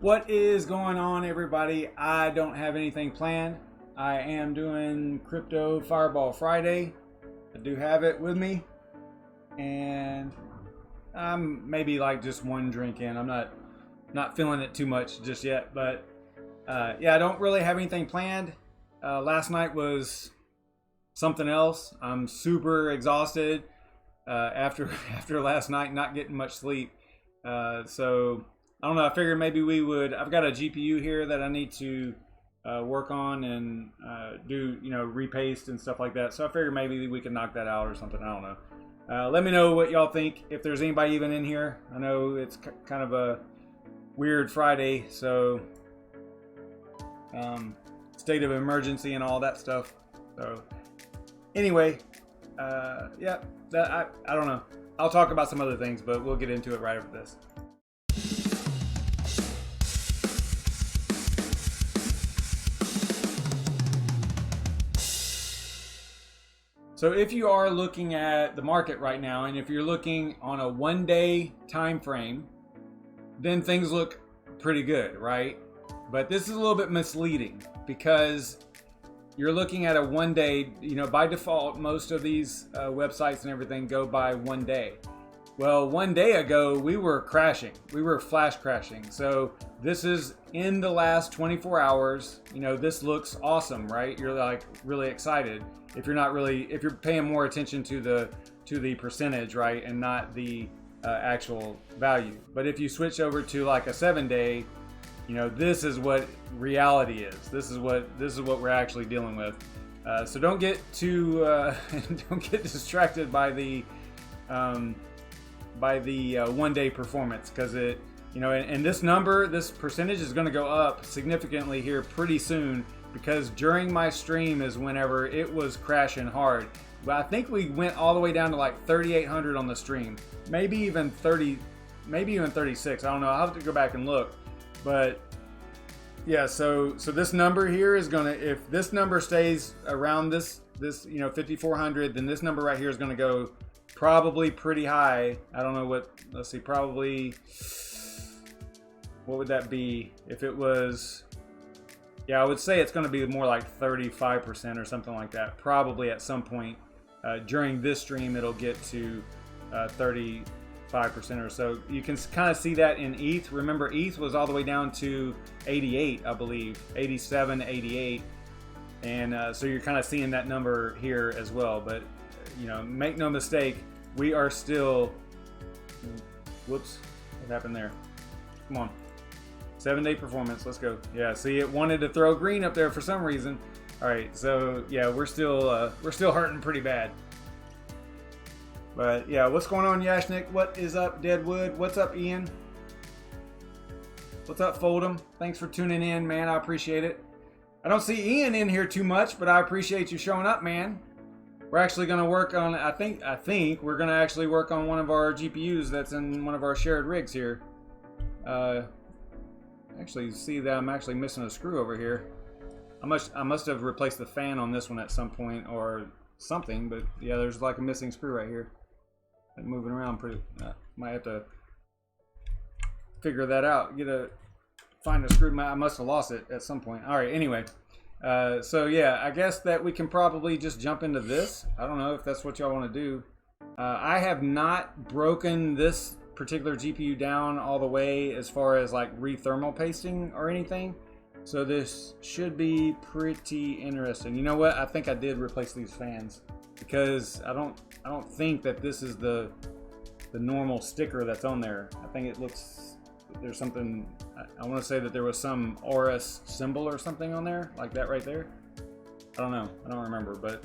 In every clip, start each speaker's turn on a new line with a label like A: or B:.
A: What is going on, everybody? I don't have anything planned. I am doing Crypto Fireball Friday. I do have it with me, and I'm maybe like just one drink in. I'm not feeling it too much just yet, but yeah, I don't really have anything planned. Last night was something else. I'm super exhausted after last night not getting much sleep. So I don't know. I figured maybe we would. I've got a GPU here that I need to work on and do, repaste and stuff like that. So I figured maybe we could knock that out or something. I don't know. Let me know what y'all think. If there's anybody even in here. I know it's kind of a weird Friday, so state of emergency and all that stuff. So anyway, yeah, I don't know. I'll talk about some other things, but we'll get into it right after this. So if you are looking at the market right now, and if you're looking on a one-day time frame, then things look pretty good, right? But this is a little bit misleading because you're looking at a one day, by default, most of these websites and everything go by one day. Well, one day ago, we were crashing. We were flash crashing. So this is in the last 24 hours. This looks awesome, right? You're like really excited. If you're paying more attention to the percentage, right? And not the actual value. But if you switch over to like a 7-day, this is what reality is. This is what we're actually dealing with. So don't get too don't get distracted by the one-day performance, because it and this percentage is going to go up significantly here pretty soon, because during my stream is whenever it was crashing hard. But I think we went all the way down to like 3,800 on the stream, maybe even 36. I don't know. I'll have to go back and look. But yeah, so this number here is gonna, if this number stays around this 5,400, then this number right here is gonna go probably pretty high. I don't know what. Let's see. Probably, what would that be if it was? Yeah, I would say it's going to be more like 35% or something like that. Probably at some point during this stream, it'll get to 35% or so. You can kind of see that in ETH. Remember, ETH was all the way down to 88, I believe, 87, 88. And so you're kind of seeing that number here as well. But, make no mistake, we are still... Whoops, what happened there? Come on. 7-day performance, let's go. Yeah, see, it wanted to throw green up there for some reason. All right, so yeah, we're still hurting pretty bad. But yeah, what's going on, Yashnik? What is up, Deadwood? What's up, Ian? What's up, Fold'em? Thanks for tuning in, man. I appreciate it. I don't see Ian in here too much, but I appreciate you showing up, man. We're actually going to work on, I think we're going to actually work on one of our GPUs that's in one of our shared rigs here. Actually, see that I'm actually missing a screw over here. I must have replaced the fan on this one at some point or something, but yeah, there's like a missing screw right here. Moving around pretty. Might have to figure that out. Find a screw. I must have lost it at some point. All right. Anyway, so yeah, I guess that we can probably just jump into this. I don't know if that's what y'all want to do. I have not broken this particular GPU down all the way as far as like re-thermal pasting or anything, so this should be pretty interesting. You know what? I think I did replace these fans because I don't think that this is the normal sticker that's on there. I think it looks, there's something, I want to say that there was some AORUS symbol or something on there like that right there. I don't know. I don't remember, but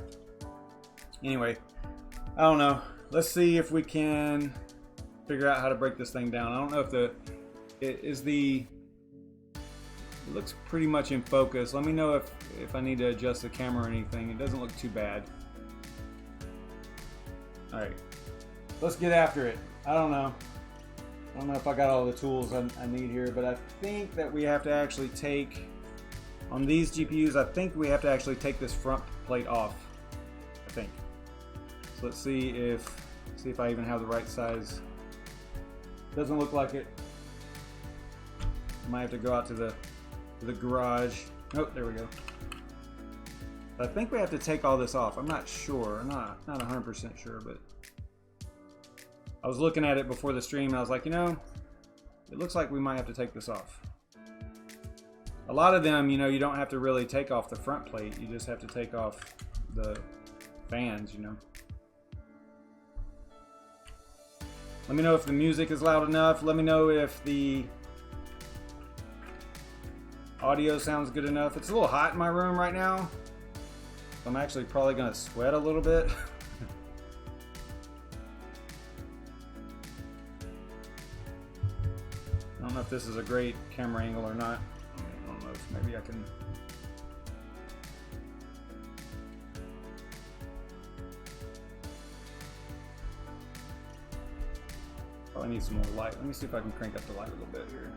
A: anyway, I don't know. Let's see if we can figure out how to break this thing down. I don't know if it looks pretty much in focus. Let me know if I need to adjust the camera or anything. It doesn't look too bad. All right, let's get after it. I don't know if I got all the tools I need here, but I think that we have to actually take, on these GPUs, I think we have to actually take this front plate off, I think. So let's see if I even have the right size. Doesn't look like it. Might have to go out to the garage. Oh, there we go. I think we have to take all this off. I'm not sure. I'm not 100% sure, but I was looking at it before the stream and I was like, you know, it looks like we might have to take this off. A lot of them, you know, you don't have to really take off the front plate. You just have to take off the fans, you know. Let me know if the music is loud enough. Let me know if the audio sounds good enough. It's a little hot in my room right now. I'm actually probably going to sweat a little bit. I don't know if this is a great camera angle or not. I don't know if maybe I can... Probably need some more light. Let me see if I can crank up the light a little bit here.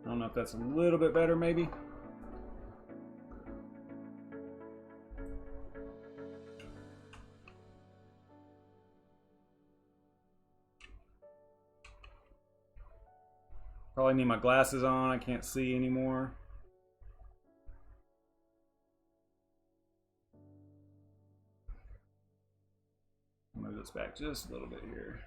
A: I don't know if that's a little bit better, maybe. Probably need my glasses on. I can't see anymore. Move this back just a little bit here.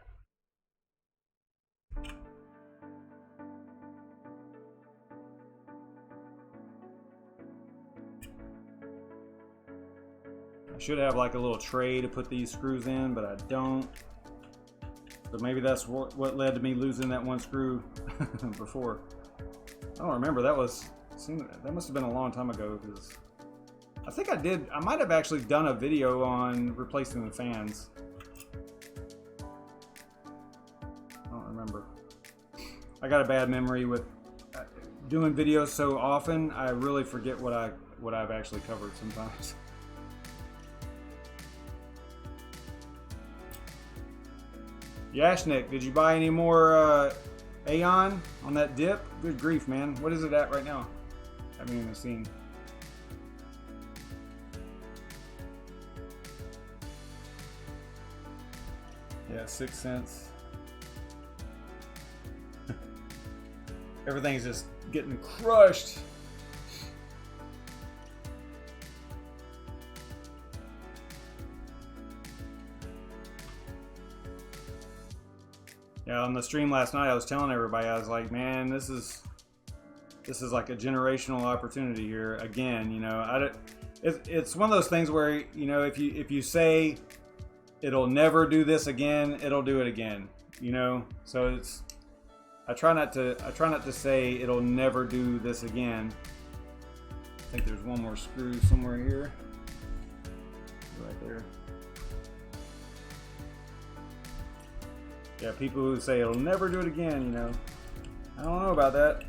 A: I should have like a little tray to put these screws in, but I don't. So maybe that's what led to me losing that one screw before. I don't remember. That must have been a long time ago, because I think I might have actually done a video on replacing the fans. I don't remember. I got a bad memory with doing videos so often. I really forget what I've actually covered sometimes. Yashnik, did you buy any more Aeon on that dip? Good grief, man. What is it at right now? I haven't even seen. Yeah, 6 cents. Everything's just getting crushed. Yeah, on the stream last night, I was telling everybody, I was like, man, this is like a generational opportunity here again. You know, it's one of those things where, you know, if you say it'll never do this again, it'll do it again. You know, so I try not to say it'll never do this again. I think there's one more screw somewhere here, right there. Yeah, people who say it'll never do it again, you know, I don't know about that.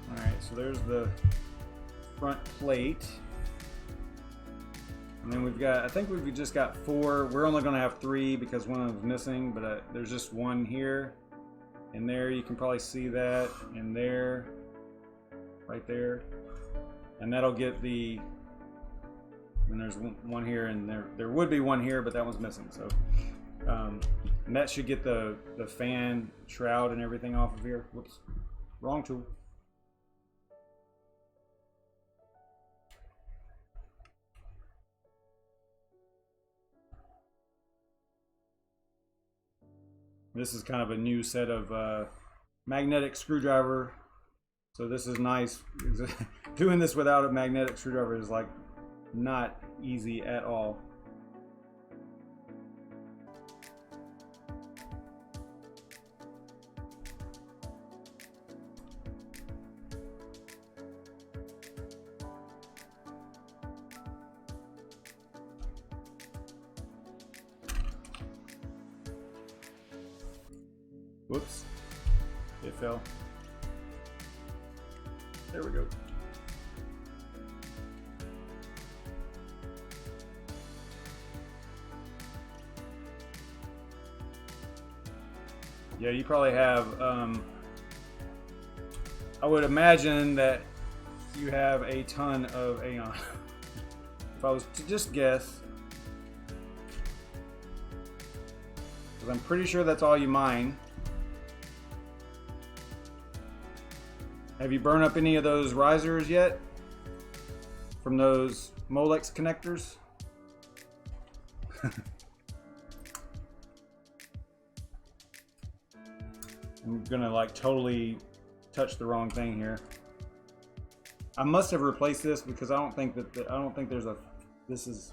A: Alright, so there's the front plate. And then we've got, I think we've just got 4. We're only going to have 3 because one of them's missing, but there's just one here. In there, you can probably see that. In there, right there, and that'll get the. And there's one here, and there would be one here, but that one's missing. So, and that should get the fan shroud and everything off of here. Whoops, wrong tool. This is kind of a new set of magnetic screwdriver, so this is nice. Doing this without a magnetic screwdriver is like not easy at all. Whoops, it fell. There we go. Yeah, you probably have. I would imagine that you have a ton of Aeon. If I was to just guess, because I'm pretty sure that's all you mine. Have you burned up any of those risers yet? From those Molex connectors? I'm gonna like totally touch the wrong thing here. I must have replaced this because I don't think that I don't think there's a. This is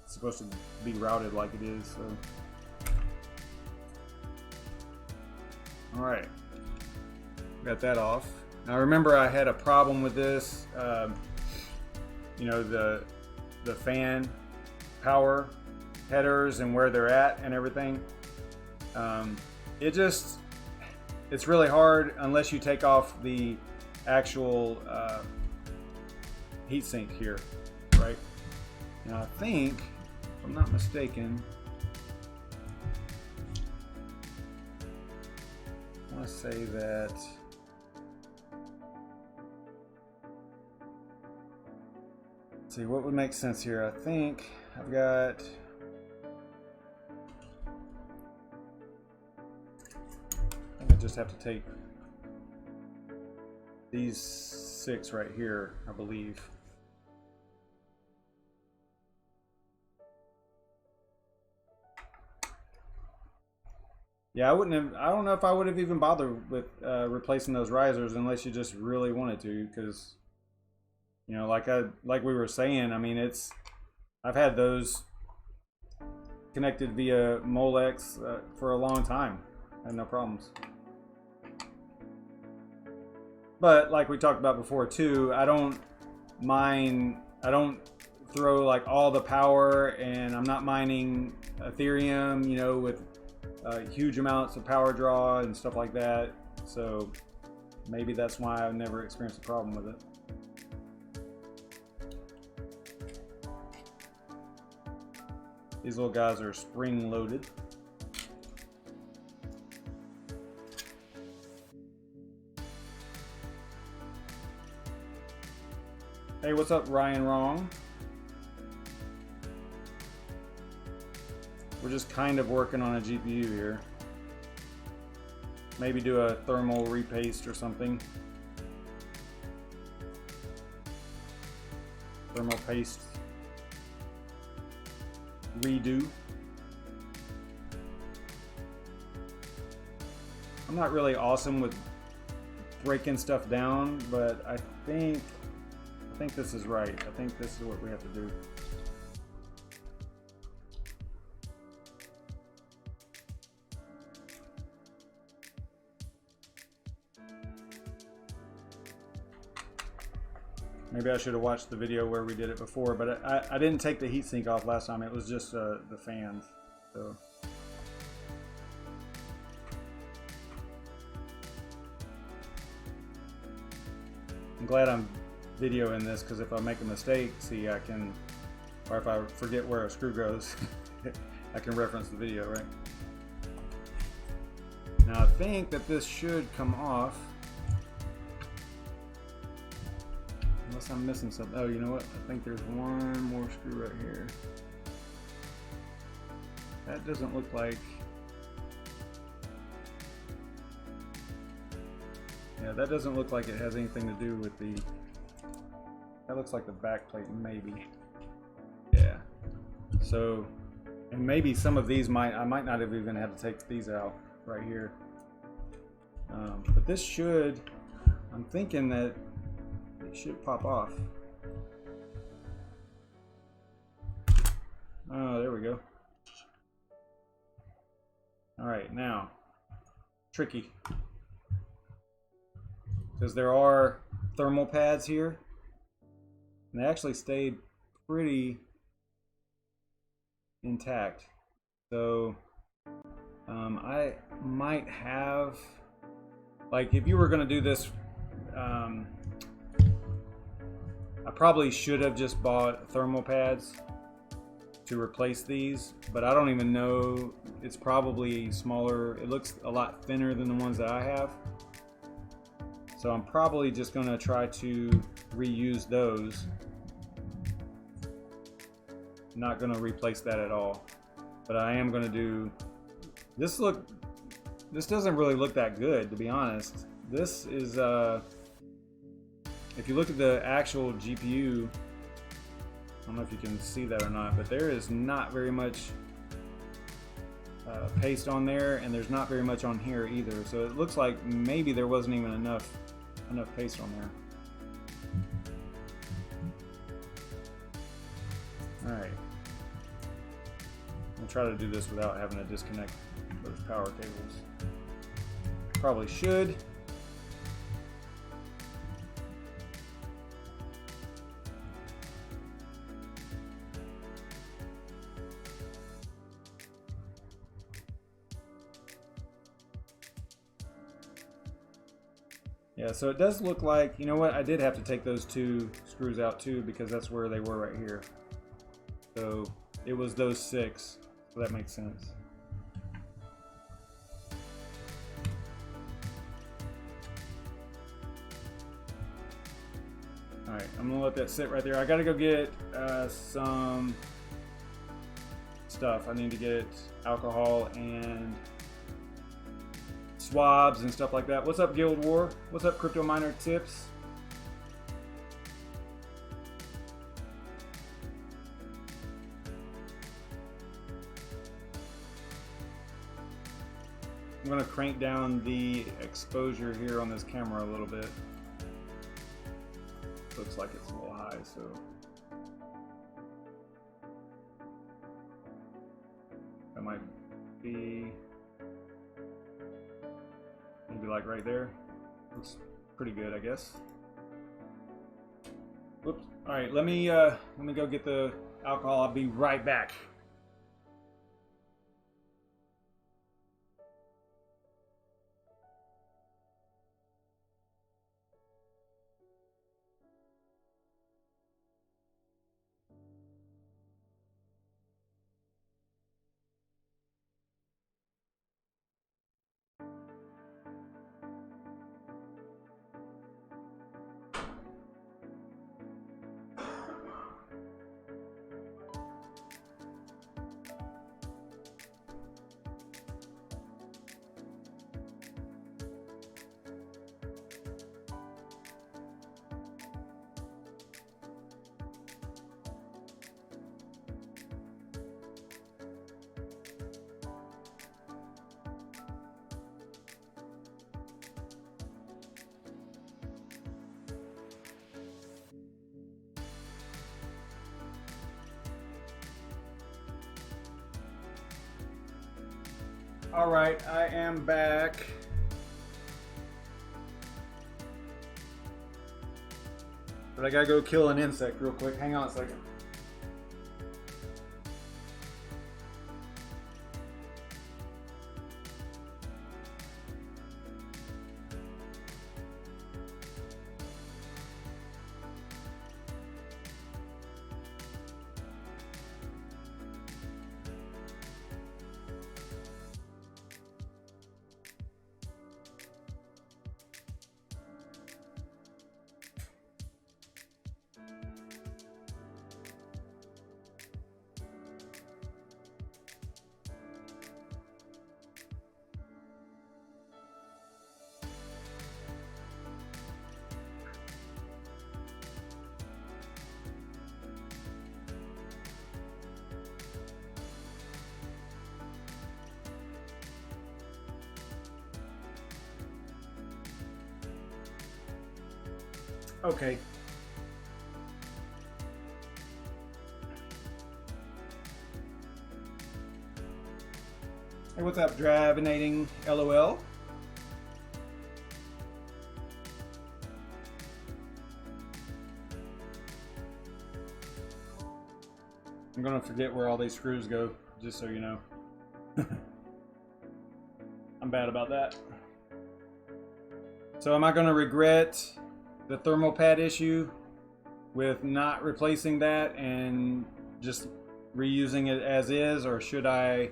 A: supposed to be routed like it is. So, all right, got that off. Now remember, I had a problem with this. You know, the fan power headers and where they're at and everything. It's really hard unless you take off the actual heatsink here, right? Now I think, if I'm not mistaken, I want to say that let's see what would make sense here. I think I've got I just have to take these 6 right here, I believe. Yeah, I wouldn't have. I don't know if I would have even bothered with replacing those risers unless you just really wanted to, because you know, like we were saying. I mean, I've had those connected via Molex for a long time. I had no problems. But like we talked about before too, I don't throw like all the power, and I'm not mining Ethereum, you know, with huge amounts of power draw and stuff like that. So maybe that's why I've never experienced a problem with it. These little guys are spring loaded. Hey, what's up, Ryan Wrong? We're just kind of working on a GPU here. Maybe do a thermal repaste or something. Thermal paste redo. I'm not really awesome with breaking stuff down, but I think this is right. I think this is what we have to do. Maybe I should have watched the video where we did it before, but I didn't take the heatsink off last time. It was just the fans. So. I'm glad I'm videoing this, because if I make a mistake, see, I can, or if I forget where a screw goes, I can reference the video, right? Now I think that this should come off. Unless I'm missing something. Oh, you know what? I think there's one more screw right here. That doesn't look like... Yeah, that doesn't look like it has anything to do with the... That looks like the back plate, maybe. Yeah. So, and maybe some of these I might not have even had to take these out right here. But this should... I'm thinking that it should pop off. Oh, there we go. All right, now, tricky. Because there are thermal pads here. And they actually stayed pretty intact. So, I might have, like, if you were going to do this, I probably should have just bought thermal pads to replace these, but I don't even know. It's probably smaller. It looks a lot thinner than the ones that I have. So I'm probably just going to try to reuse those. Not going to replace that at all. But I am going to do this. This doesn't really look that good, to be honest. This is if you look at the actual GPU, I don't know if you can see that or not, but there is not very much paste on there, and there's not very much on here either. So it looks like maybe there wasn't even enough paste on there. All right, I'll try to do this without having to disconnect those power cables. Probably should. Yeah, so it does look like, you know what, I did have to take those two screws out too, because that's where they were right here. So it was those 6, so that makes sense. Alright, I'm gonna let that sit right there. I gotta go get some stuff. I need to get alcohol and swabs and stuff like that. What's up, Guild War? What's up, Crypto Miner Tips? I'm gonna crank down the exposure here on this camera a little bit. Looks like it's a little high, so. That might be maybe like right there. Looks pretty good, I guess. Whoops. All right, let me go get the alcohol. I'll be right back. All right, I am back. But I gotta go kill an insect real quick. Hang on a second. Okay. Hey, what's up, Dravinating LOL? I'm gonna forget where all these screws go, just so you know. I'm bad about that. So am I gonna regret the thermal pad issue with not replacing that and just reusing it as is, or should I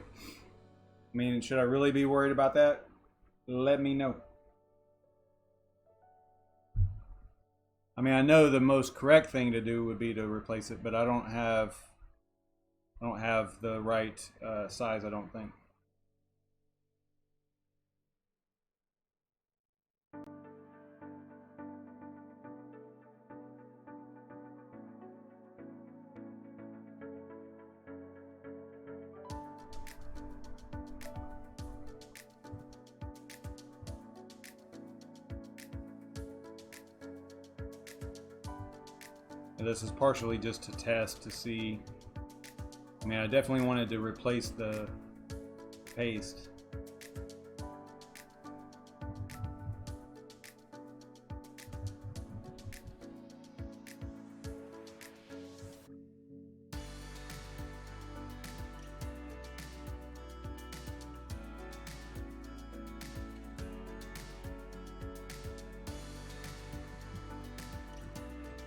A: mean, should I really be worried about that? Let me know. I mean, I know the most correct thing to do would be to replace it, but I don't have the right size, I don't think. And this is partially just to test to see. I mean, I definitely wanted to replace the paste.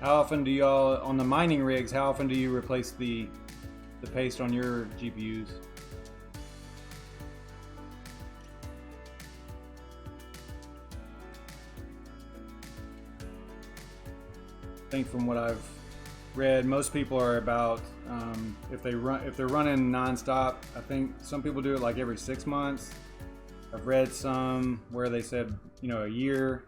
A: How often do y'all, on the mining rigs, how often do you replace the paste on your GPUs? I think from what I've read, most people are about if they're running non-stop. I think some people do it like every 6 months. I've read some where they said, you know, a year.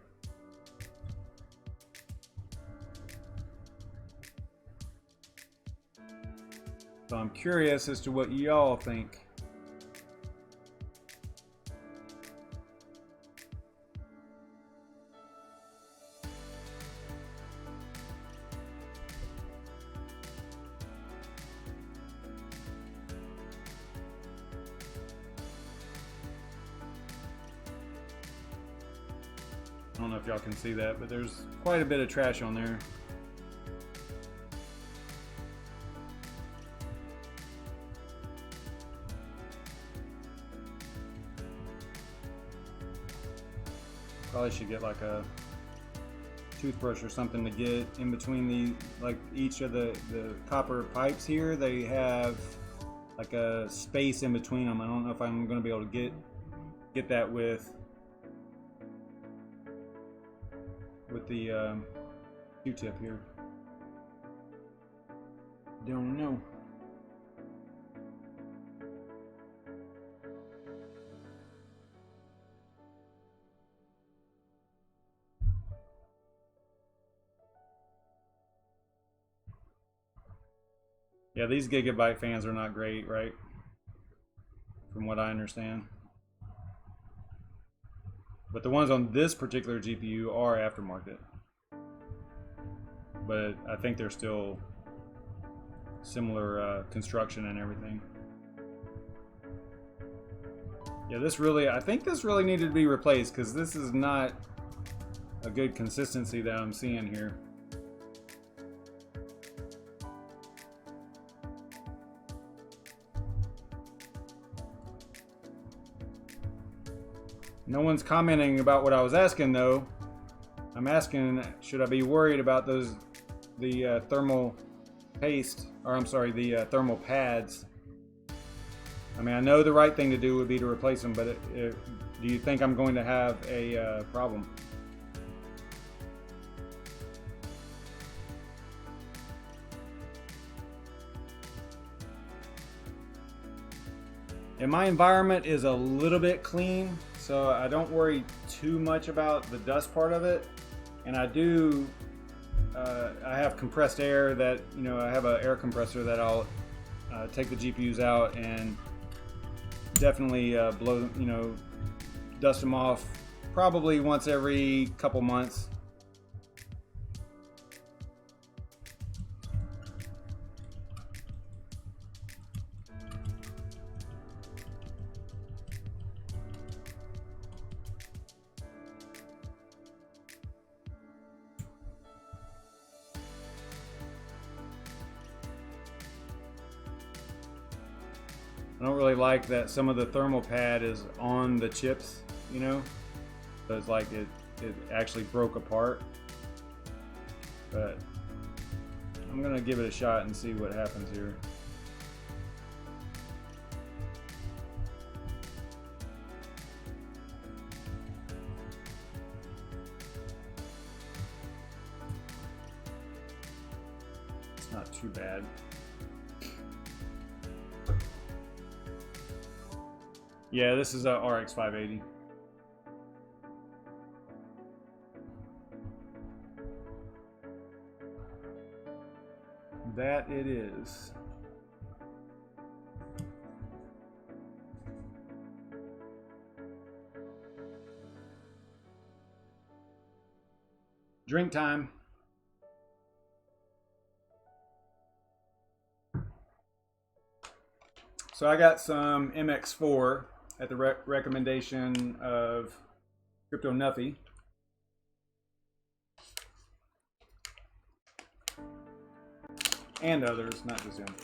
A: So I'm curious as to what y'all think. I don't know if y'all can see that, but there's quite a bit of trash on there. Probably should get like a toothbrush or something to get in between the, like each of the copper pipes here. They have like a space in between them. I don't know if I'm going to be able to get that with the Q-tip here. Don't know. Yeah, these Gigabyte fans are not great, right? From what I understand. But the ones on this particular GPU are aftermarket. But I think they're still similar construction and everything. Yeah, I think this really needed to be replaced because this is not a good consistency that I'm seeing here. No one's commenting about what I was asking though. I'm asking, should I be worried about the thermal paste, or I'm sorry, the thermal pads? I mean, I know the right thing to do would be to replace them, but do you think I'm going to have a problem? And my environment is a little bit clean, so I don't worry too much about the dust part of it. And I do, I have compressed air that, you know, I have an air compressor that I'll take the GPUs out and definitely blow, you know, dust them off probably once every couple months. I don't really like that some of the thermal pad is on the chips, you know, so it's like it actually broke apart. But I'm gonna give it a shot and see what happens here. not too bad. Yeah, this is a RX580. That it is. Drink time. So I got some MX4 at the recommendation of Crypto Nuffy. And others, not just him.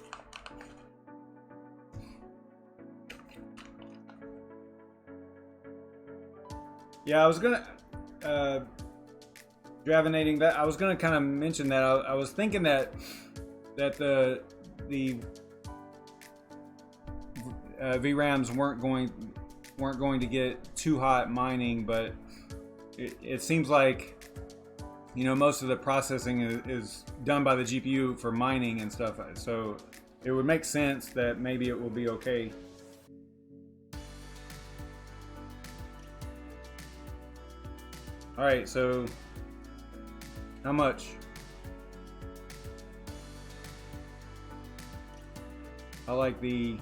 A: Yeah, I was gonna Dravinating that. I was gonna kind of mention that. I was thinking that the VRAMs weren't going to get too hot mining, but it seems like, you know, most of the processing is done by the GPU for mining and stuff. So it would make sense that maybe it will be okay. All right, so how much? I like the,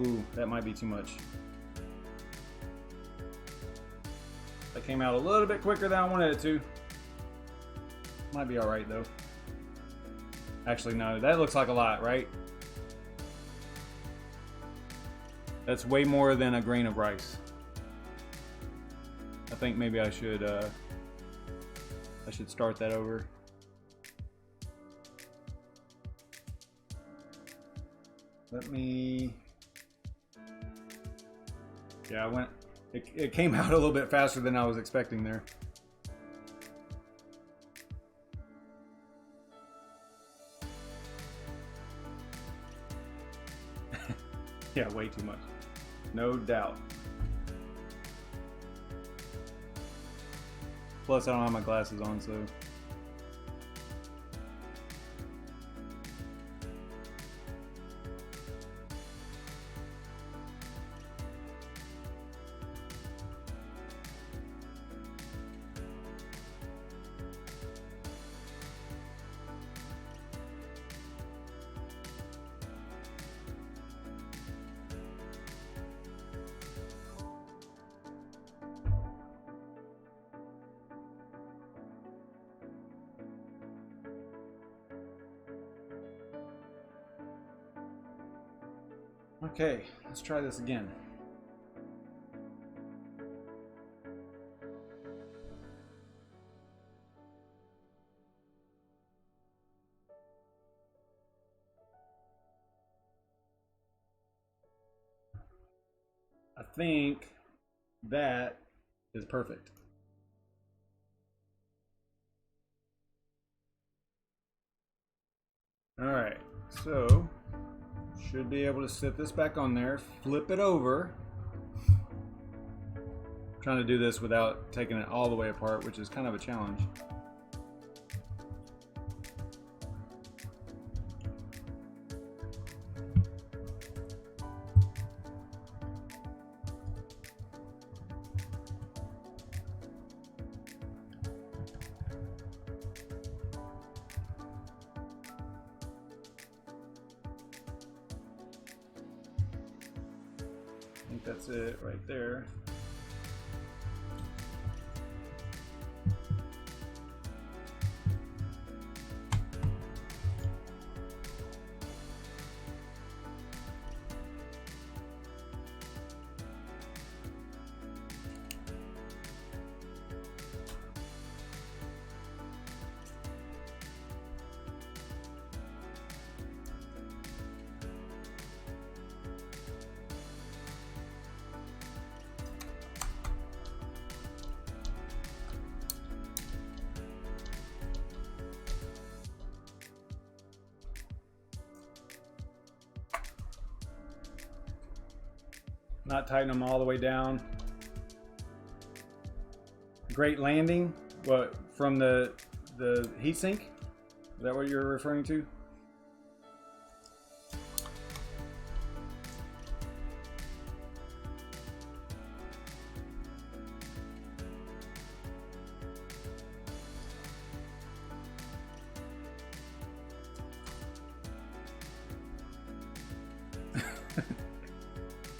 A: ooh, that might be too much. That came out a little bit quicker than I wanted it to. Might be all right though. Actually, no, that looks like a lot, right? That's way more than a grain of rice. I think maybe I should start that over. Let me, yeah, it came out a little bit faster than I was expecting there. Yeah, way too much. No doubt. Plus, I don't have my glasses on, so. Okay, let's try this again. I think that is perfect. All right, so should be able to sit this back on there, flip it over. I'm trying to do this without taking it all the way apart, which is kind of a challenge. I think that's it right there. Not tighten them all the way down. Great landing. What, from the heatsink? Is that what you're referring to?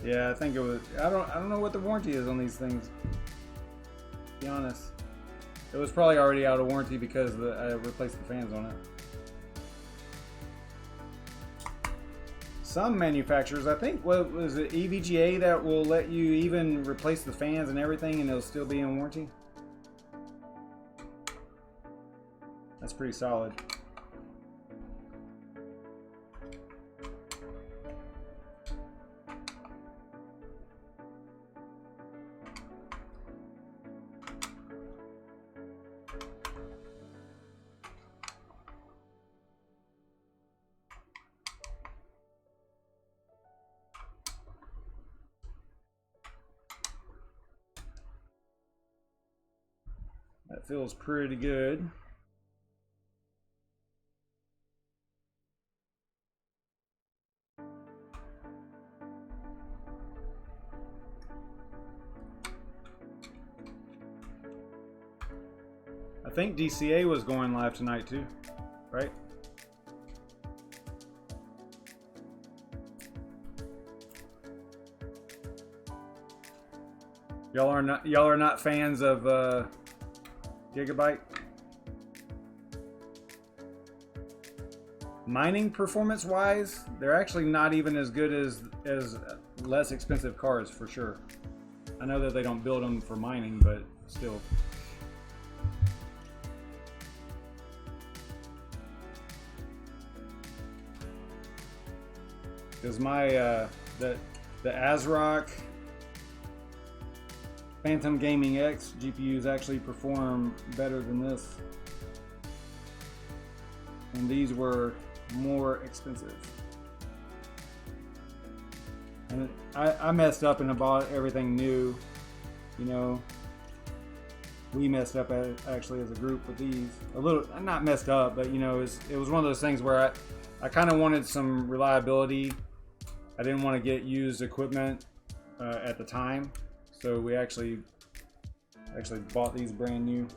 A: Yeah, I think it was. I don't know what the warranty is on these things. To be honest, it was probably already out of warranty because I replaced the fans on it. Some manufacturers, I think, what was it, EVGA, that will let you even replace the fans and everything, and it'll still be in warranty. That's pretty solid. That feels pretty good. I think DCA was going live tonight too, right? Y'all are not fans of Gigabyte? Mining performance wise, they're actually not even as good as less expensive cards for sure. I know that they don't build them for mining, but still. Because my the ASRock Phantom Gaming X GPUs actually perform better than this, and these were more expensive. And I messed up and I bought everything new. You know, we messed up actually as a group with these. A little, not messed up, but you know, it was one of those things where I kind of wanted some reliability. I didn't want to get used equipment at the time. So we actually bought these brand new.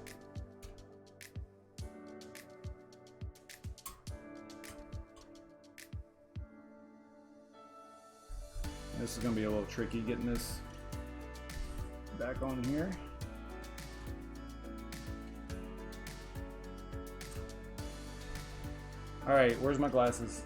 A: This is going to be a little tricky getting this back on here. All right, where's my glasses?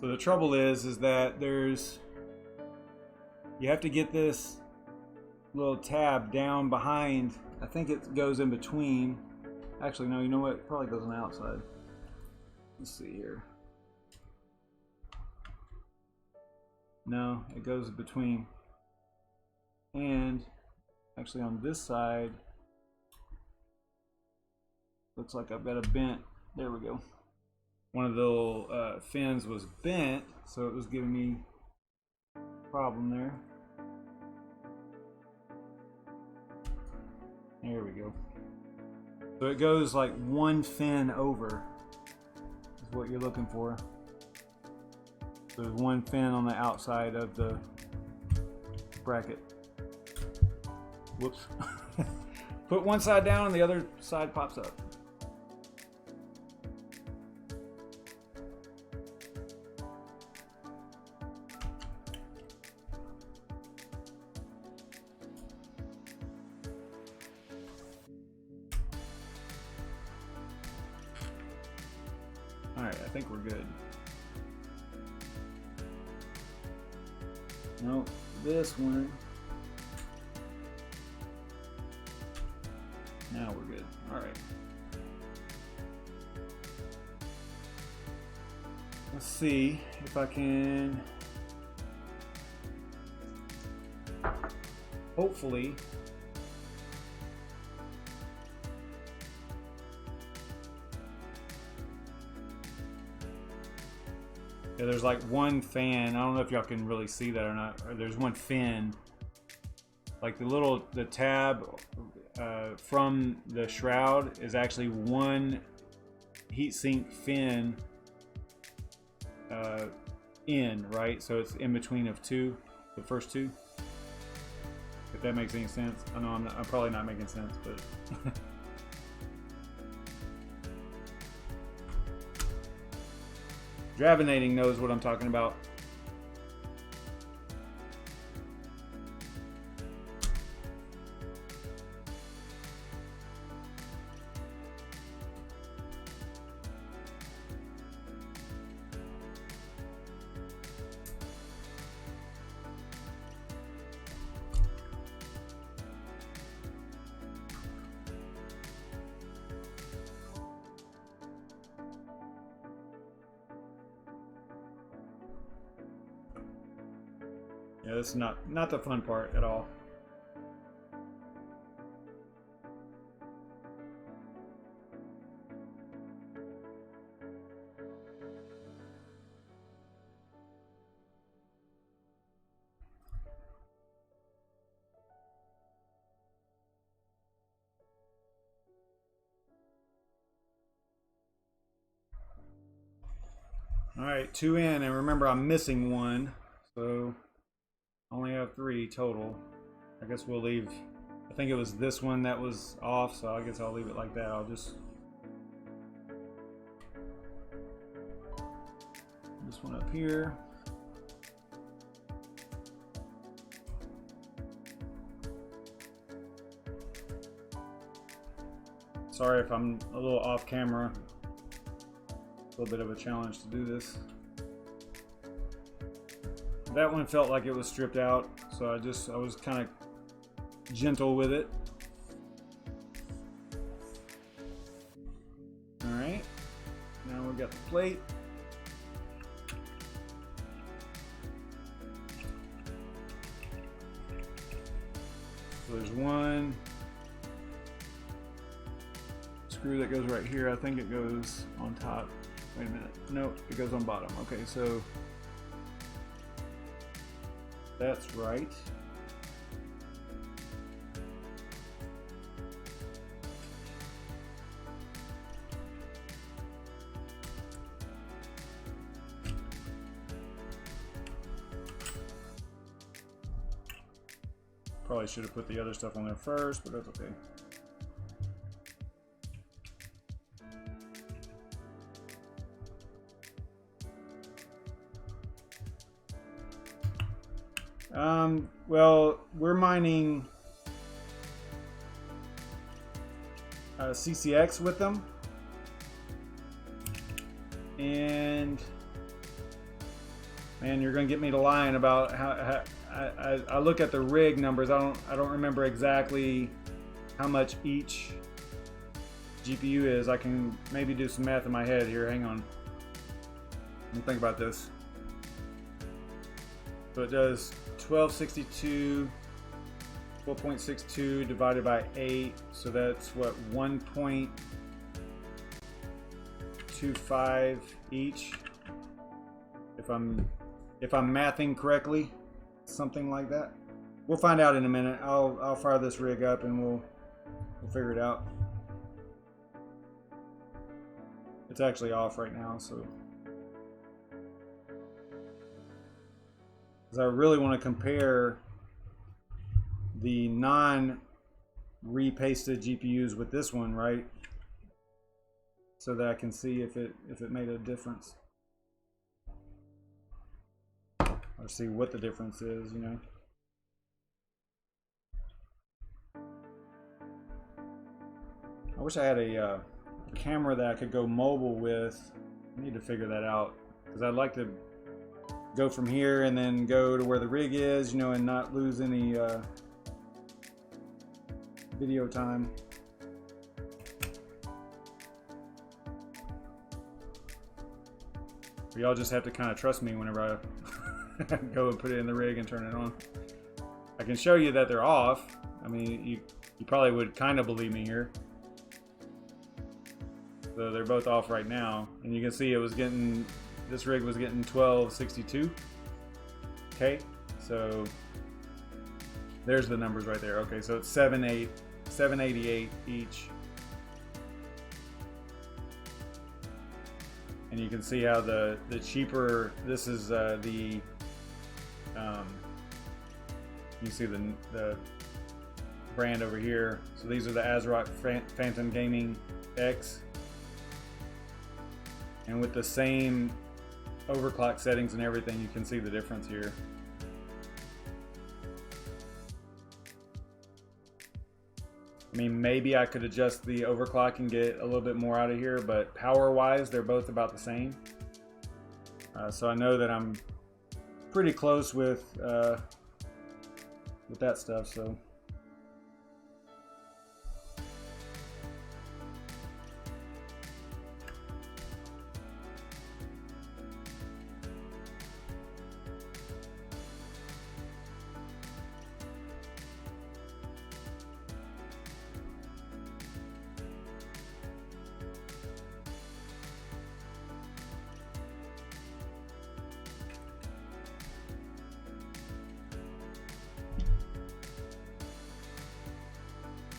A: So the trouble is that you have to get this little tab down behind. I think it goes in between. Actually, no, you know what? It probably goes on the outside. Let's see here. No, it goes between. And actually on this side, looks like I've got a bent. There we go. One of the little fins was bent, so it was giving me a problem there. There we go. So it goes like one fin over is what you're looking for. There's one fin on the outside of the bracket. Whoops. Put one side down and the other side pops up. Alright, I think we're good. No, this one. Now we're good. Alright. let's see if I can hopefully yeah, there's like one fan. I don't know if y'all can really see that or not. Or there's one fin, like the tab from the shroud is actually one heatsink fin in, right? So it's in between of two, the first two. If that makes any sense. I know I'm probably not making sense, but Dravinating knows what I'm talking about. Yeah, this is not the fun part at all. All right, 2 in, and remember I'm missing one, so I only have 3 total. I guess we'll leave, I think it was this one that was off, so I guess I'll leave it like that. I'll just, this one up here. Sorry if I'm a little off camera. A little bit of a challenge to do this. That one felt like it was stripped out, so I was kind of gentle with it. All right, now we've got the plate. So there's one screw that goes right here. I think it goes on top. Wait a minute. Nope, it goes on bottom. Okay, so that's right. Probably should have put the other stuff on there first, but that's okay. Well, we're mining CCX with them, and man, you're gonna get me to lying about how I look at the rig numbers. I don't remember exactly how much each GPU is. I can maybe do some math in my head here. Hang on, let me think about this. So it does 1262, 4.62 divided by 8, so that's what, 1.25 each. If I'm mathing correctly, something like that. We'll find out in a minute. I'll fire this rig up and we'll figure it out. It's actually off right now, so. I really want to compare the non-repasted GPUs with this one, right? So that I can see if it made a difference, or see what the difference is, you know. I wish I had a camera that I could go mobile with. I need to figure that out, because I'd like to go from here and then go to where the rig is, you know, and not lose any video time. So y'all just have to kind of trust me whenever I go and put it in the rig and turn it on. I can show you that they're off. I mean, you probably would kind of believe me here. So they're both off right now, and you can see it was getting, this rig was getting 1262. Okay, so there's the numbers right there. Okay, so it's 788 each. And you can see how the cheaper, this is you see the brand over here. So these are the ASRock Phantom Gaming X. And with the same overclock settings and everything, you can see the difference here. I mean, maybe I could adjust the overclock and get a little bit more out of here, but power-wise, they're both about the same. So I know that I'm pretty close with that stuff. So.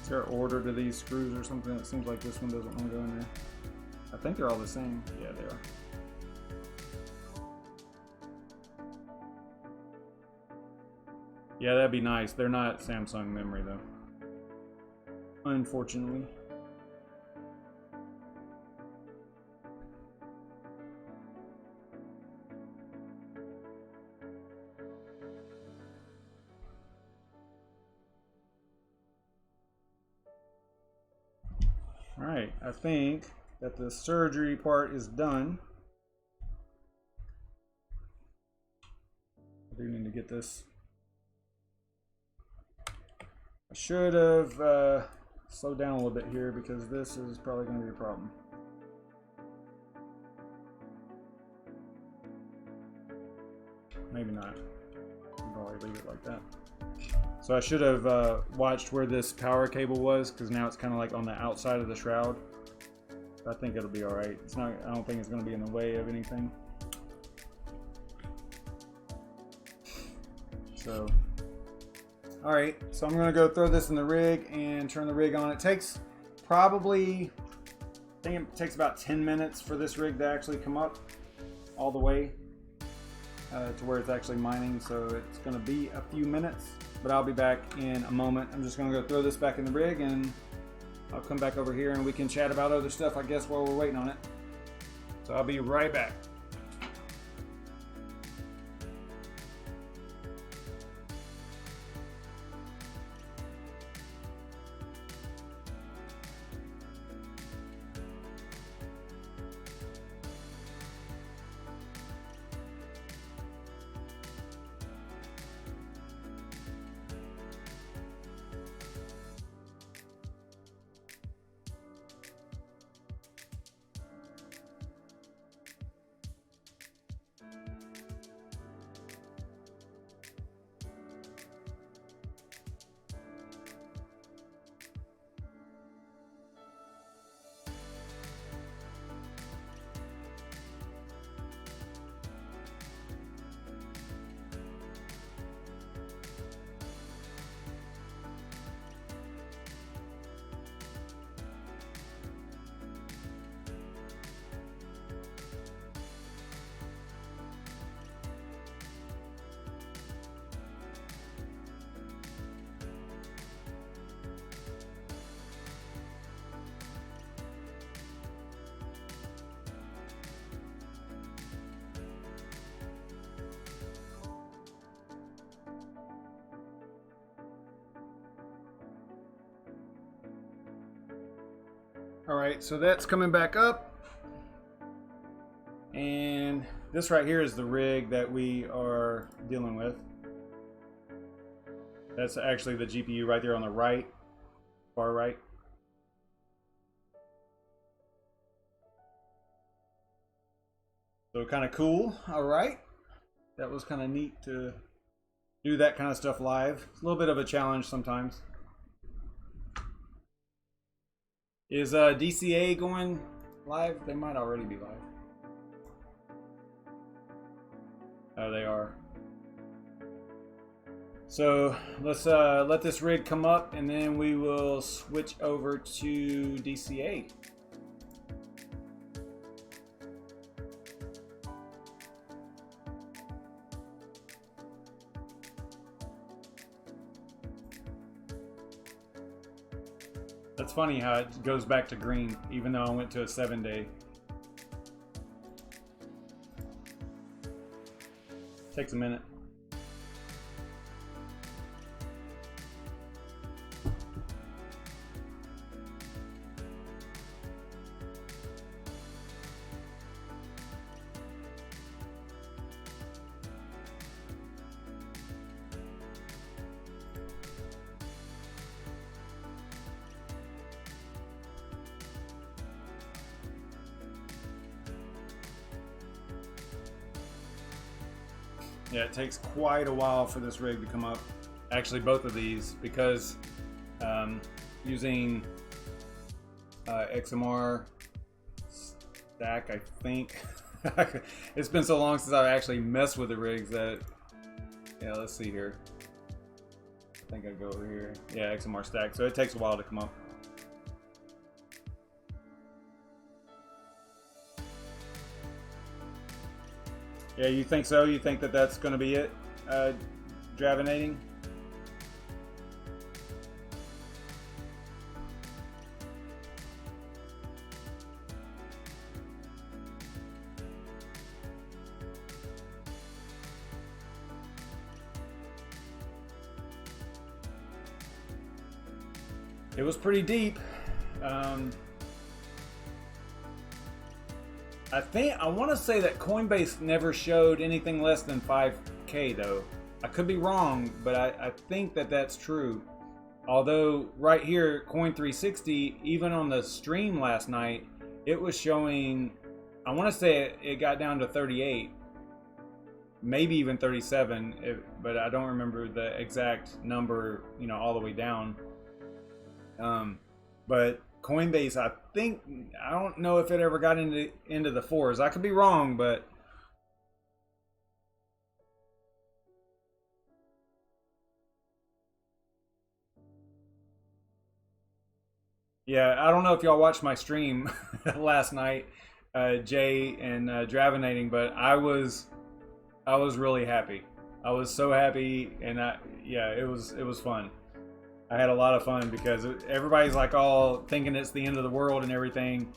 A: Is there an order to these screws or something? It seems like this one doesn't want to go in there. I think they're all the same. Yeah, they are. Yeah, that'd be nice. They're not Samsung memory though, unfortunately. Alright, I think that the surgery part is done. I do need to get this. I should have slowed down a little bit here because this is probably going to be a problem. Maybe not. I'll probably leave it like that. So I should have watched where this power cable was, because now it's kind of like on the outside of the shroud. I think it'll be all right. It's not. I don't think it's going to be in the way of anything. So, all right. So I'm going to go throw this in the rig and turn the rig on. It takes probably, I think it takes about 10 minutes for this rig to actually come up all the way to where it's actually mining. So it's going to be a few minutes. But I'll be back in a moment. I'm just going to go throw this back in the rig, and I'll come back over here and we can chat about other stuff, I guess, while we're waiting on it. So I'll be right back. All right, so that's coming back up. And this right here is the rig that we are dealing with. That's actually the GPU right there on the right, far right. So kind of cool. All right, that was kind of neat to do that kind of stuff live. It's a little bit of a challenge sometimes. Is DCA going live? They might already be live. Oh, they are. So let's let this rig come up, and then we will switch over to DCA. That's funny how it goes back to green, even though I went to a 7-day. Takes a minute. Yeah, it takes quite a while for this rig to come up. Actually, both of these, because using XMR stack, I think. It's been so long since I've actually messed with the rigs that, yeah, let's see here. I think I go over here. Yeah, XMR stack. So it takes a while to come up. Yeah, you think so? You think that that's going to be it? Dravinating? It was pretty deep. I want to say that Coinbase never showed anything less than 5K though. I could be wrong, but I think that that's true. Although right here, Coin360, even on the stream last night, it was showing, I want to say it got down to 38, maybe even 37, but I don't remember the exact number, you know, all the way down. But Coinbase, I don't know if it ever got into the fours. I could be wrong, but yeah, I don't know if y'all watched my stream last night, Jay and Dravinating, but I was really happy. I was so happy, and yeah, it was fun. I had a lot of fun because everybody's like all thinking it's the end of the world and everything.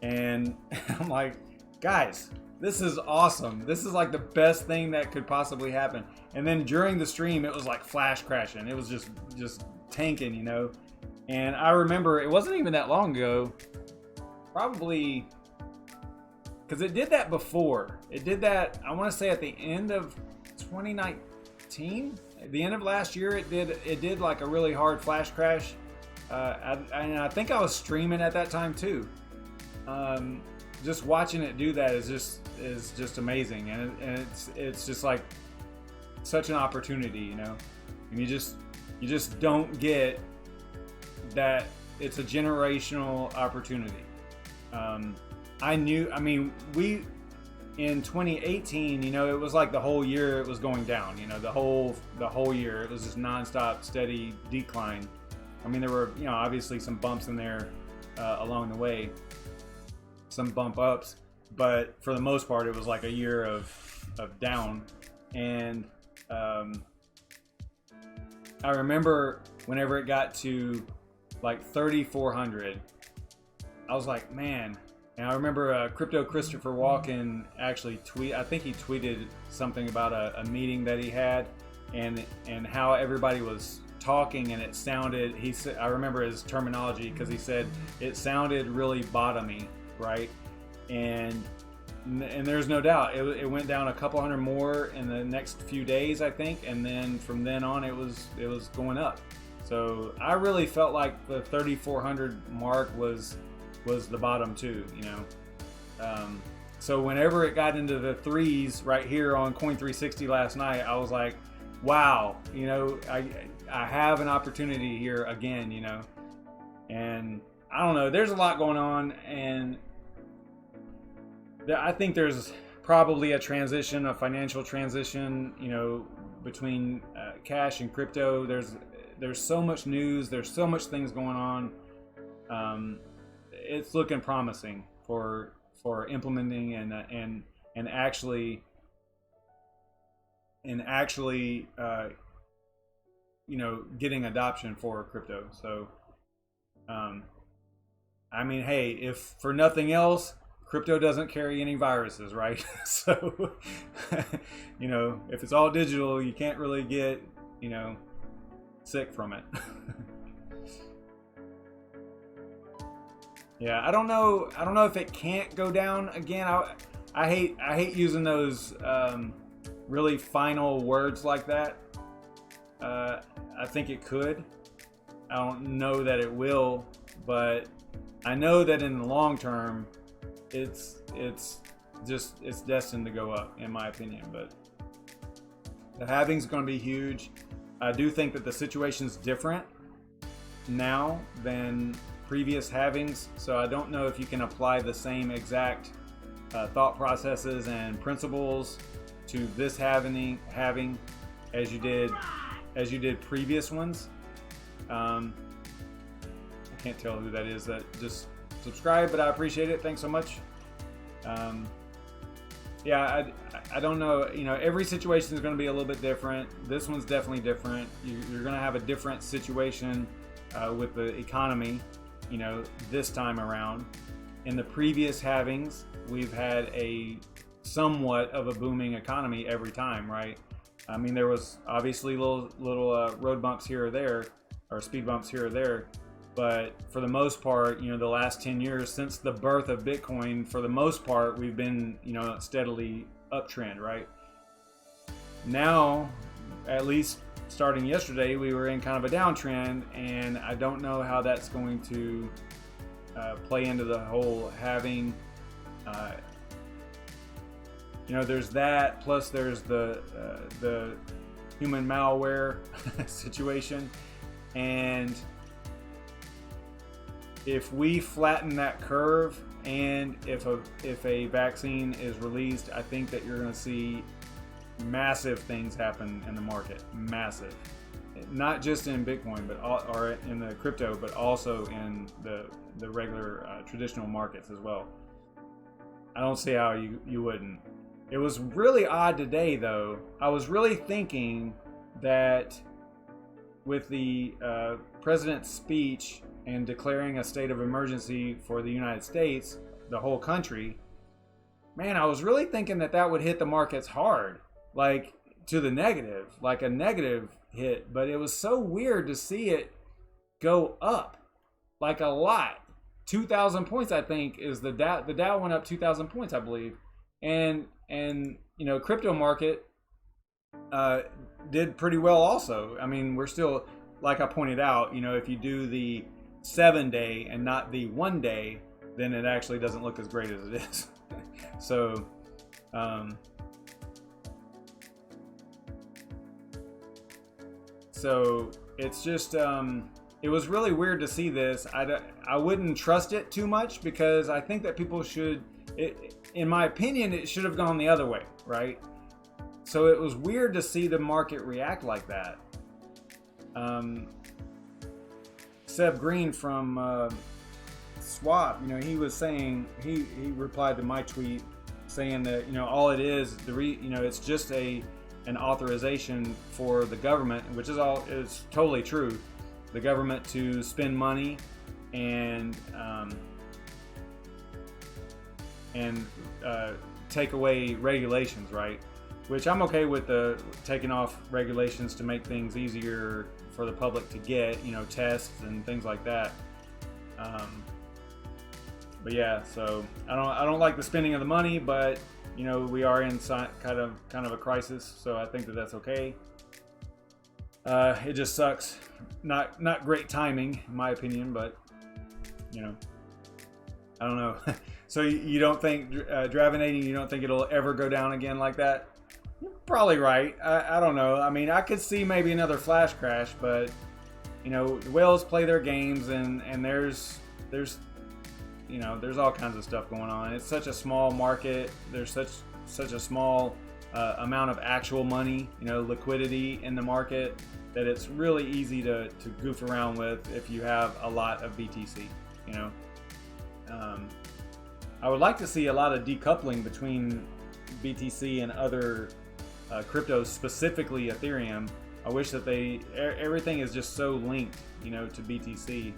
A: And I'm like, guys, this is awesome. This is like the best thing that could possibly happen. And then during the stream, it was like flash crashing. It was just tanking, you know? And I remember it wasn't even that long ago, probably, because it did that before. It did that, I want to say at the end of 2019. The end of last year, it did like a really hard flash crash, and I think I was streaming at that time too. Just watching it do that is just amazing, and it's just like such an opportunity, you know. And you just don't get that. It's a generational opportunity. In 2018, you know, it was like the whole year it was going down, you know, the whole year it was just nonstop steady decline. I mean, there were, you know, obviously some bumps in there along the way, some bump ups, but for the most part it was like a year of down. And I remember whenever it got to like 3,400, I was like, man. And I remember Crypto Christopher Walken actually I think he tweeted something about a meeting that he had, and how everybody was talking, and it sounded, he said, I remember his terminology, because he said it sounded really bottomy, right? And there's no doubt it went down a couple hundred more in the next few days, I think, and then from then on it was going up. So I really felt like the 3,400 mark was the bottom too, you know. So whenever it got into the threes right here on Coin360 last night, I was like, wow, you know, I have an opportunity here again, you know. And I don't know, there's a lot going on, and I think there's probably a transition, a financial transition, you know, between cash and crypto. There's so much news, there's so much things going on. It's looking promising for implementing and actually you know, getting adoption for crypto. So I mean, hey, if for nothing else, crypto doesn't carry any viruses, right? So you know, if it's all digital, you can't really get, you know, sick from it. Yeah, I don't know if it can't go down again. I hate using those really final words like that. I think it could. I don't know that it will, but I know that in the long term, it's destined to go up, in my opinion. But the halving's going to be huge. I do think that the situation's different now than previous halvings, so I don't know if you can apply the same exact thought processes and principles to this halving as you did previous ones. I can't tell who that is that just subscribed, but I appreciate it. Thanks so much. Yeah, I don't know. You know, every situation is going to be a little bit different. This one's definitely different. You're going to have a different situation with the economy, you know, this time around. In the previous halvings, we've had a somewhat of a booming economy every time, right? I mean, there was obviously little road bumps here or there, or speed bumps here or there, but for the most part, you know, the last 10 years since the birth of Bitcoin, for the most part, we've been, you know, steadily uptrend, right? Now, at least starting yesterday, we were in kind of a downtrend, and I don't know how that's going to play into the whole halving. You know, there's that, plus there's the human malware situation, and if we flatten that curve, and if a vaccine is released, I think that you're going to see massive things happen in the market. Massive, not just in Bitcoin, but or in the crypto, but also in the regular traditional markets as well. I don't see how you wouldn't. It was really odd today, though. I was really thinking that with the president's speech and declaring a state of emergency for the United States, the whole country, man, I was really thinking that that would hit the markets hard, like to the negative, like a negative hit. But it was so weird to see it go up, like a lot. 2,000 points, I think, is the Dow. The Dow went up 2,000 points, I believe. And you know, crypto market did pretty well also. I mean, we're still, like I pointed out, you know, if you do the 7-day and not the 1 day, then it actually doesn't look as great as it is. So so it's just it was really weird to see this. I wouldn't trust it too much, because I think that people should, in my opinion, it should have gone the other way, right? So it was weird to see the market react like that. Seb Green from Swap, you know, he was saying, he replied to my tweet saying that, you know, all it is, you know, it's just an authorization for the government, which is totally true. The government to spend money and take away regulations, right? Which I'm okay with taking off regulations to make things easier for the public to get, you know, tests and things like that. But yeah, so I don't like the spending of the money, but you know, we are in kind of a crisis, so I think that that's okay. It just sucks. Not great timing, in my opinion, but you know, I don't know. So you don't think Dravinating, you don't think it'll ever go down again like that? You're probably right. I don't know. I mean, I could see maybe another flash crash, but you know, the whales play their games, and there's you know, there's all kinds of stuff going on. It's such a small market. There's such a small amount of actual money, you know, liquidity in the market, that it's really easy to goof around with if you have a lot of BTC, you know. I would like to see a lot of decoupling between BTC and other cryptos, specifically Ethereum. I wish that everything is just so linked, you know, to BTC.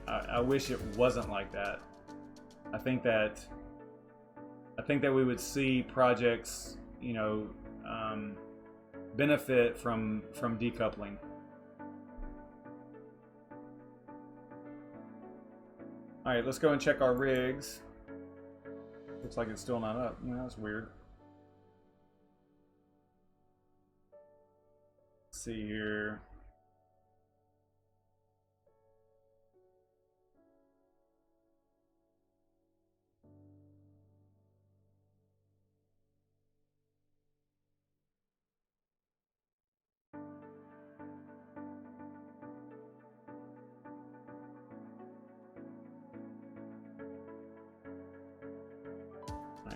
A: I wish it wasn't like that. I think that we would see projects, you know, benefit from decoupling. All right, let's go and check our rigs. Looks like it's still not up. Yeah, that's weird. Let's see here.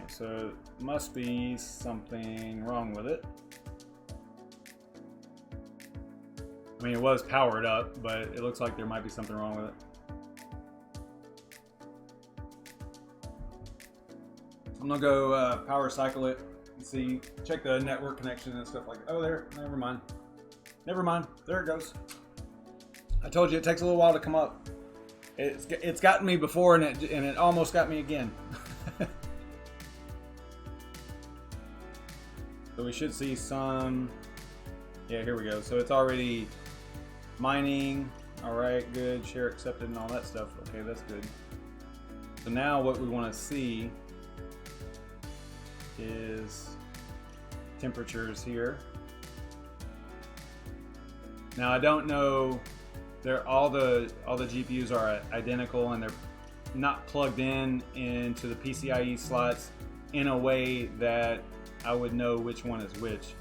A: So must be something wrong with it. I mean, it was powered up, but it looks like there might be something wrong with it. I'm gonna go power cycle it and see, check the network connection and stuff like that. Oh, there, never mind. Never mind, there it goes. I told you it takes a little while to come up. It's gotten me before, and it almost got me again. So we should see some, yeah, here we go. So it's already mining. All right, good, share accepted and all that stuff. Okay, that's good. So now what we want to see is temperatures here. Now I don't know, all the GPUs are identical, and they're not plugged into the PCIe slots in a way that I would know which one is which.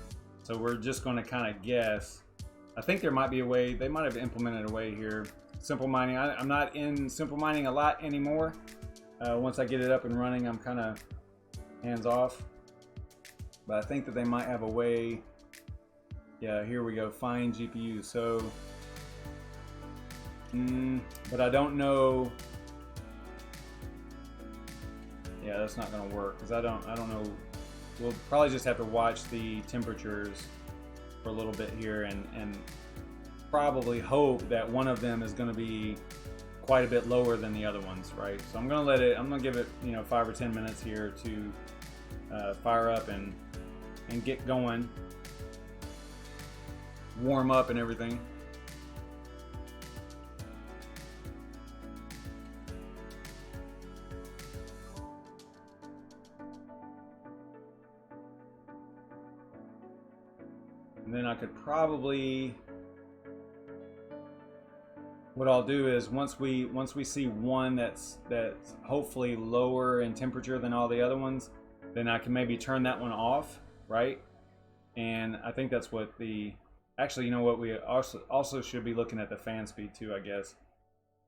A: So we're just going to kind of guess. I think there might be a way, they might have implemented a way here. Simple mining, I'm not in simple mining a lot anymore. Once I get it up and running, I'm kind of hands off. But I think that they might have a way. Yeah, here we go, find GPU. So, but I don't know. Yeah, that's not going to work because I don't know. We'll probably just have to watch the temperatures for a little bit here, and probably hope that one of them is going to be quite a bit lower than the other ones, right? So I'm going to give it, you know, 5 or 10 minutes here to fire up and get going, warm up and everything. And then I could probably, what I'll do is once we see one that's hopefully lower in temperature than all the other ones, then I can maybe turn that one off, right? And I think that's what actually, you know what, we also should be looking at the fan speed too, I guess.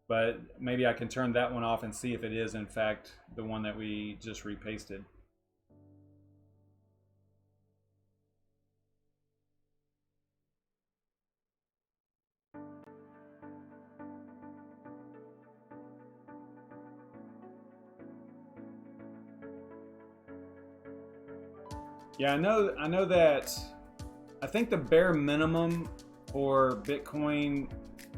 A: But maybe I can turn that one off and see if it is in fact the one that we just repasted. Yeah, I know that I think the bare minimum for Bitcoin,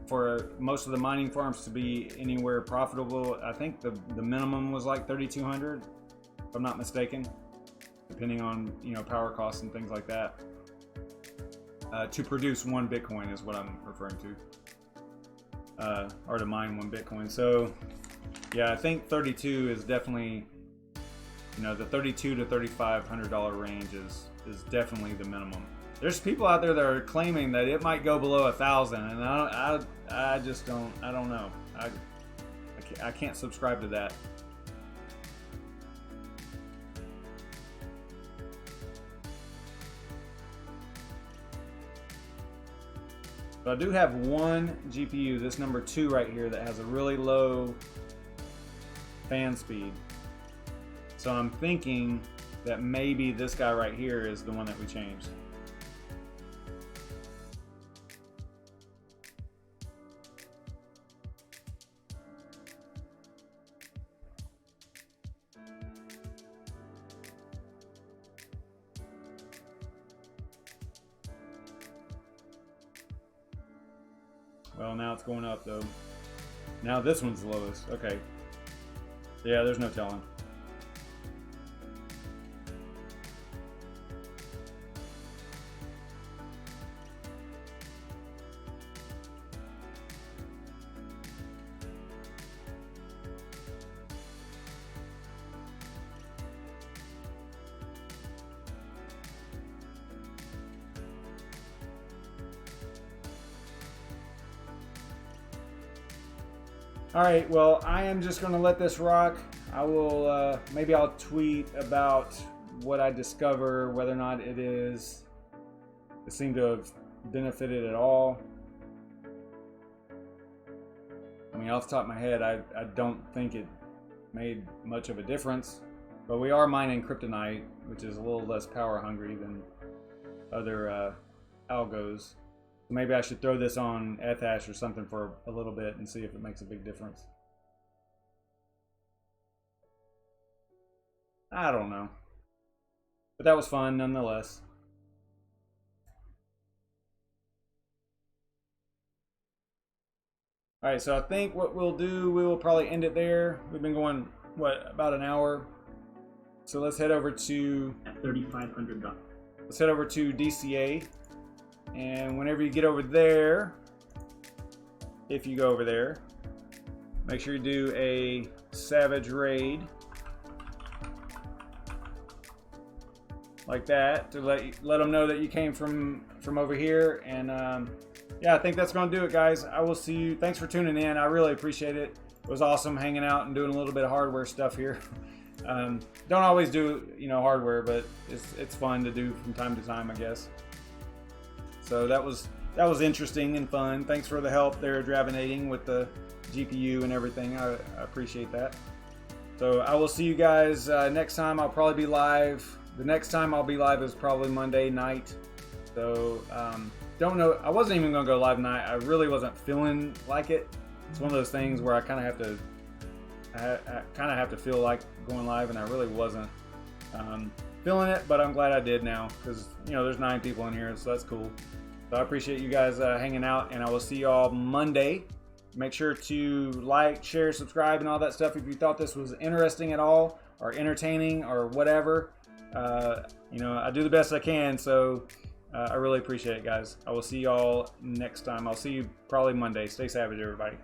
A: for most of the mining farms to be anywhere profitable, I think the minimum was like 3,200, if I'm not mistaken, depending on, you know, power costs and things like that. To produce one Bitcoin is what I'm referring to, or to mine one Bitcoin. So yeah, I think 32 is definitely, you know, the $3,200 to $3,500 range is definitely the minimum. There's people out there that are claiming that it might go below 1,000, and I just don't know. I can't subscribe to that. But I do have one GPU, this number 2 right here, that has a really low fan speed. So I'm thinking that maybe this guy right here is the one that we changed. Well, now it's going up though. Now this one's the lowest. Okay. Yeah, there's no telling. All right, well, I am just gonna let this rock. I will, maybe I'll tweet about what I discover, whether or not it seemed to have benefited at all. I mean, off the top of my head, I don't think it made much of a difference, but we are mining kryptonite, which is a little less power hungry than other algos. Maybe I should throw this on Ethash or something for a little bit and see if it makes a big difference. I don't know. But that was fun nonetheless. Alright, so I think what we'll do, we will probably end it there. We've been going, what, about an hour? So let's head over to...
B: At 3,500.
A: Let's head over to DCA. And whenever you get over there, if you go over there, make sure you do a Savage raid like that to let them know that you came from over here. And yeah, I think that's going to do it, guys. I will see you. Thanks for tuning in. I really appreciate it. It was awesome hanging out and doing a little bit of hardware stuff here. Don't always do, you know, hardware, but it's fun to do from time to time, I guess. So that was interesting and fun. Thanks for the help there, Dravinating, with the GPU and everything. I appreciate that. So I will see you guys next time. I'll probably be live. The next time I'll be live is probably Monday night. So don't know. I wasn't even gonna go live tonight. I really wasn't feeling like it. It's one of those things where I kind of have to feel like going live, and I really wasn't feeling it. But I'm glad I did now, because you know there's 9 people in here, so that's cool. So I appreciate you guys hanging out, and I will see y'all Monday. Make sure to like, share, subscribe, and all that stuff if you thought this was interesting at all, or entertaining, or whatever. You know, I do the best I can, so I really appreciate it, guys. I will see y'all next time. I'll see you probably Monday. Stay savage, everybody.